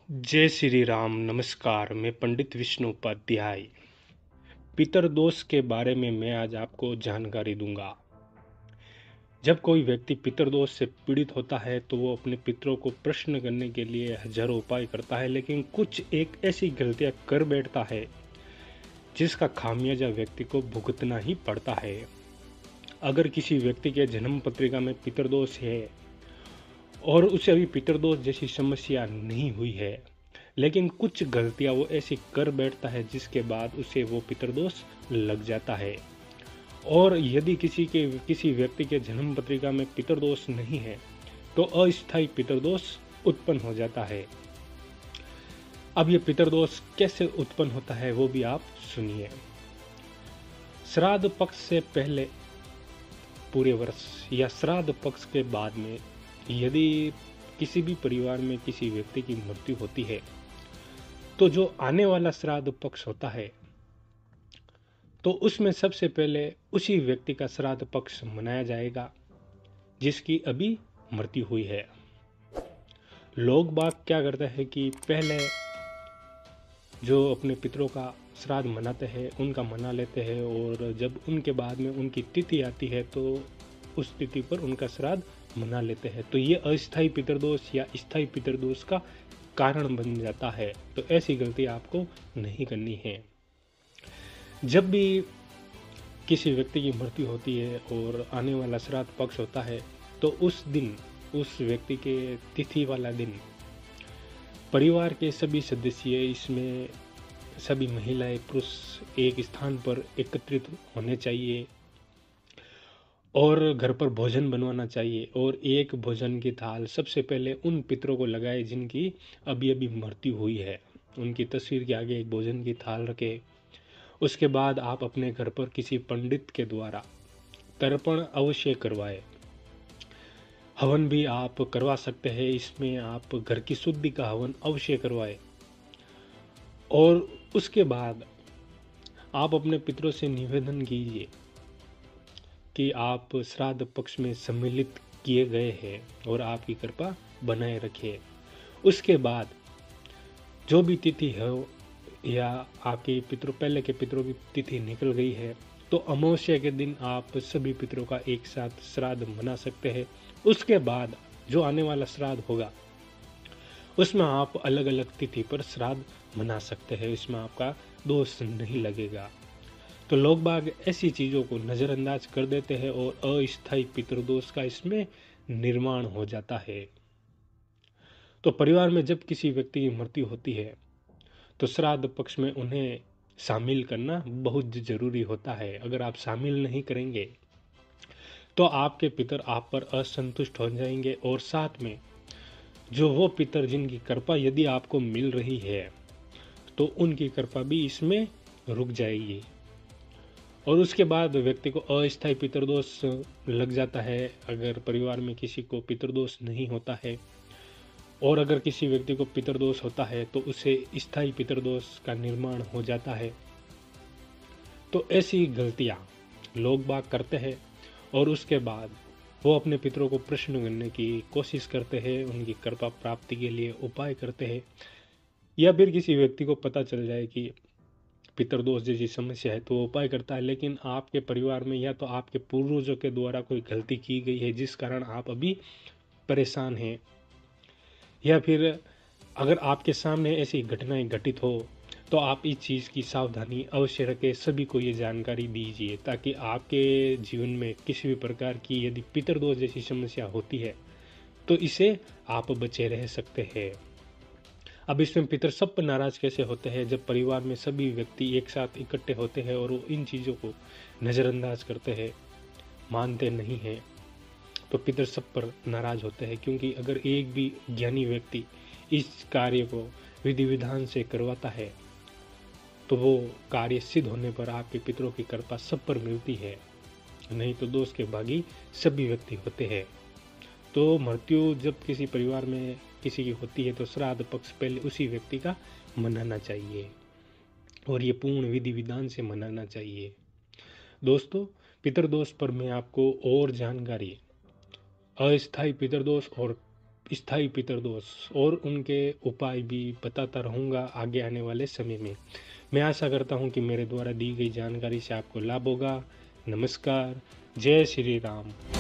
जय श्री राम। नमस्कार। मैं पंडित विष्णु उपाध्याय पितरदोष के बारे में मैं आज आपको जानकारी दूंगा। जब कोई व्यक्ति पितरदोष से पीड़ित होता है तो वो अपने पितरों को प्रसन्न करने के लिए हजारों उपाय करता है, लेकिन कुछ एक ऐसी गलतियां कर बैठता है जिसका खामियाजा व्यक्ति को भुगतना ही पड़ता है। अगर किसी व्यक्ति के जन्म पत्रिका में पितरदोष है और उसे अभी पितरदोष जैसी समस्या नहीं हुई है, लेकिन कुछ गलतियां वो ऐसी कर बैठता है जिसके बाद उसे वो पितरदोष लग जाता है। और यदि किसी व्यक्ति के जन्म पत्रिका में पितरदोष नहीं है तो अस्थायी पितरदोष उत्पन्न हो जाता है। अब ये पितरदोष कैसे उत्पन्न होता है वो भी आप सुनिए। श्राद्ध पक्ष से पहले पूरे वर्ष या श्राद्ध पक्ष के बाद में यदि किसी भी परिवार में किसी व्यक्ति की मृत्यु होती है तो जो आने वाला श्राद्ध पक्ष होता है तो उसमें सबसे पहले उसी व्यक्ति का श्राद्ध पक्ष मनाया जाएगा जिसकी अभी मृत्यु हुई है। लोग बाग क्या करते हैं कि पहले जो अपने पितरों का श्राद्ध मनाते हैं उनका मना लेते हैं, और जब उनके बाद में उनकी तिथि आती है तो उस तिथि पर उनका श्राद्ध मना लेते हैं। तो ये अस्थायी पितरदोष या स्थायी पितरदोष का कारण बन जाता है। तो ऐसी गलती आपको नहीं करनी है। जब भी किसी व्यक्ति की मृत्यु होती है और आने वाला श्राद्ध पक्ष होता है तो उस दिन, उस व्यक्ति के तिथि वाला दिन, परिवार के सभी सदस्य, इसमें सभी महिलाएं पुरुष एक स्थान पर एकत्रित होने चाहिए और घर पर भोजन बनवाना चाहिए। और एक भोजन की थाल सबसे पहले उन पितरों को लगाए जिनकी अभी अभी मृत्यु हुई है। उनकी तस्वीर के आगे एक भोजन की थाल रखे। उसके बाद आप अपने घर पर किसी पंडित के द्वारा तर्पण अवश्य करवाए। हवन भी आप करवा सकते हैं। इसमें आप घर की शुद्धि का हवन अवश्य करवाए। और उसके बाद आप अपने पितरों से निवेदन कीजिए कि आप श्राद्ध पक्ष में सम्मिलित किए गए हैं और आपकी कृपा बनाए रखे। उसके बाद जो भी तिथि है या आपके पितरों, पहले के पितरों की तिथि निकल गई है तो अमावस्या के दिन आप सभी पितरों का एक साथ श्राद्ध मना सकते हैं। उसके बाद जो आने वाला श्राद्ध होगा उसमें आप अलग अलग तिथि पर श्राद्ध मना सकते हैं। इसमें आपका दोष नहीं लगेगा। तो लोग बाग ऐसी चीज़ों को नज़रअंदाज कर देते हैं और अस्थायी पितृदोष का इसमें निर्माण हो जाता है। तो परिवार में जब किसी व्यक्ति की मृत्यु होती है तो श्राद्ध पक्ष में उन्हें शामिल करना बहुत ज़रूरी होता है। अगर आप शामिल नहीं करेंगे तो आपके पितर आप पर असंतुष्ट हो जाएंगे, और साथ में जो वो पितर जिनकी कृपा यदि आपको मिल रही है तो उनकी कृपा भी इसमें रुक जाएगी। और उसके बाद व्यक्ति को अस्थायी पितरदोष लग जाता है। अगर परिवार में किसी को पितरदोष नहीं होता है और अगर किसी व्यक्ति को पितरदोष होता है तो उसे स्थायी पितरदोष का निर्माण हो जाता है। तो ऐसी गलतियां लोग बाग करते हैं और उसके बाद वो अपने पितरों को प्रसन्न करने की कोशिश करते हैं, उनकी कृपा प्राप्ति के लिए उपाय करते हैं। या फिर किसी व्यक्ति को पता चल जाए कि पितरदोष जैसी समस्या है तो वो उपाय करता है, लेकिन आपके परिवार में या तो आपके पूर्वजों के द्वारा कोई गलती की गई है जिस कारण आप अभी परेशान हैं, या फिर अगर आपके सामने ऐसी घटनाएं घटित हो तो आप इस चीज़ की सावधानी अवश्य रखें। सभी को ये जानकारी दीजिए ताकि आपके जीवन में किसी भी प्रकार की यदि पितरदोष जैसी समस्या होती है तो इसे आप बचे रह सकते हैं। अब इसमें पितर सब पर नाराज कैसे होते हैं जब परिवार में सभी व्यक्ति एक साथ इकट्ठे होते हैं और वो इन चीज़ों को नज़रअंदाज करते हैं, मानते नहीं हैं, तो पितर सब पर नाराज होते हैं। क्योंकि अगर एक भी ज्ञानी व्यक्ति इस कार्य को विधि विधान से करवाता है तो वो कार्य सिद्ध होने पर आपके पितरों की कृपा सब पर मिलती है, नहीं तो दोष के भागी सभी व्यक्ति होते हैं। तो मृत्यु जब किसी परिवार में किसी की होती है तो श्राद्ध पक्ष पहले उसी व्यक्ति का मनाना चाहिए और ये पूर्ण विधि विधान से मनाना चाहिए। दोस्तों, पितरदोष पर मैं आपको और जानकारी, अस्थायी पितरदोष और स्थायी पितरदोष और उनके उपाय भी बताता रहूँगा आगे आने वाले समय में। मैं आशा करता हूँ कि मेरे द्वारा दी गई जानकारी से आपको लाभ होगा। नमस्कार। जय श्री राम।